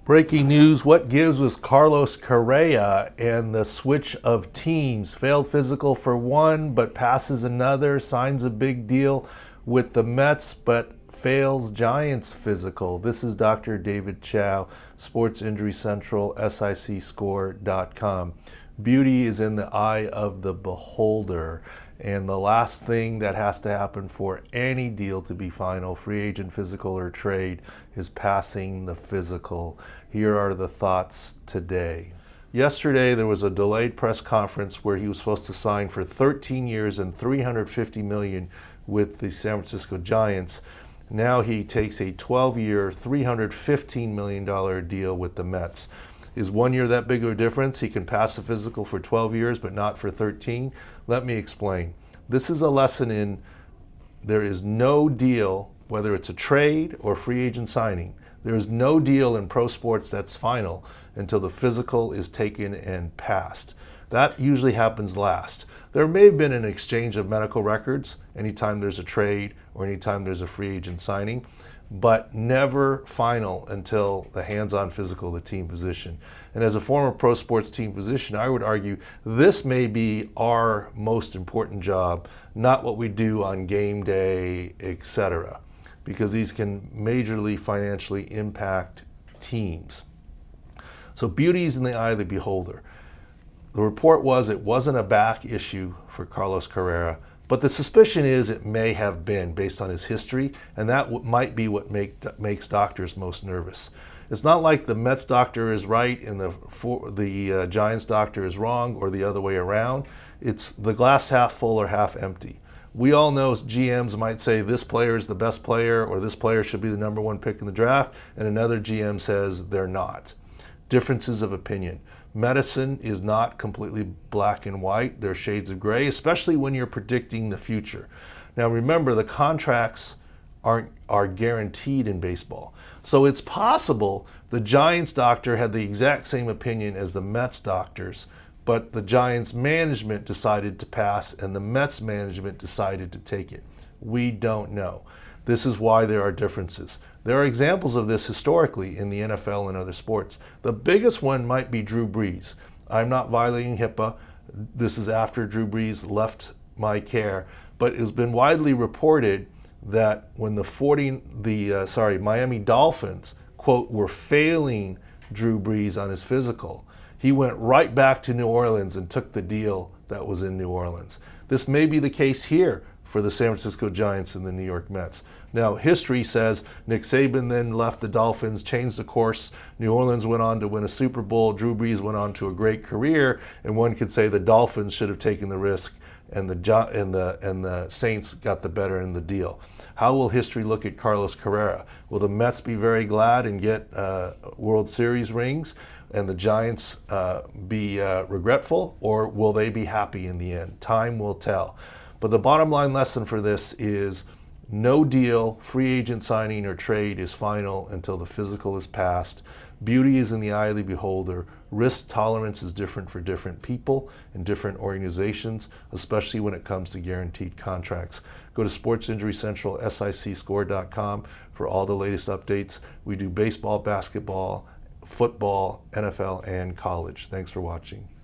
Breaking news, what gives was Carlos Correa and the switch of teams. Failed physical for one, but passes another, signs a big deal with the Mets, but fails Giants physical. This is Dr. David Chow, Sports Injury Central, SICScore.com. Beauty is in the eye of the beholder. And the last thing that has to happen for any deal to be final, free agent, physical, or trade, is passing the physical. Here are the thoughts today. Yesterday, there was a delayed press conference where he was supposed to sign for 13 years and $350 million with the San Francisco Giants. Now he takes a 12-year, $315 million deal with the Mets. Is 1 year that big of a difference? He can pass the physical for 12 years, but not for 13? Let me explain. This is a lesson in there is no deal, whether it's a trade or free agent signing, there is no deal in pro sports that's final until the physical is taken and passed. That usually happens last. There may have been an exchange of medical records anytime there's a trade or anytime there's a free agent signing, but never final until the hands-on physical, the team position. And as a former pro sports team physician, I would argue this may be our most important job, not what we do on game day, etc., because these can majorly financially impact teams. So beauty is in the eye of the beholder. The report was it wasn't a back issue for Carlos Correa, but the suspicion is it may have been based on his history, and that might be what makes doctors most nervous. It's not like the Mets doctor is right and the Giants doctor is wrong, or the other way around. It's the glass half full or half empty. We all know GMs might say this player is the best player, or this player should be the number one pick in the draft, and another GM says they're not. Differences of opinion. Medicine is not completely black and white. There are shades of gray, especially when you're predicting the future. Now remember, the contracts are guaranteed in baseball. So it's possible the Giants doctor had the exact same opinion as the Mets doctors, but the Giants management decided to pass and the Mets management decided to take it. We don't know. This is why there are differences. There are examples of this historically in the NFL and other sports. The biggest one might be Drew Brees. I'm not violating HIPAA. This is after Drew Brees left my care, but it has been widely reported that when the Miami Dolphins, quote, were failing Drew Brees on his physical, he went right back to New Orleans and took the deal that was in New Orleans. This may be the case here for the San Francisco Giants and the New York Mets. Now, history says Nick Saban then left the Dolphins, changed the course. New Orleans went on to win a Super Bowl. Drew Brees went on to a great career, and one could say the Dolphins should have taken the risk, and the Saints got the better in the deal. How will history look at Carlos Correa? Will the Mets be very glad and get World Series rings, and the Giants be regretful, or will they be happy in the end? Time will tell. But the bottom line lesson for this is no deal, free agent signing, or trade is final until the physical is passed. Beauty is in the eye of the beholder. Risk tolerance is different for different people and different organizations, especially when it comes to guaranteed contracts. Go to Sports Injury Central, SICScore.com for all the latest updates. We do baseball, basketball, football, NFL, and college. Thanks for watching.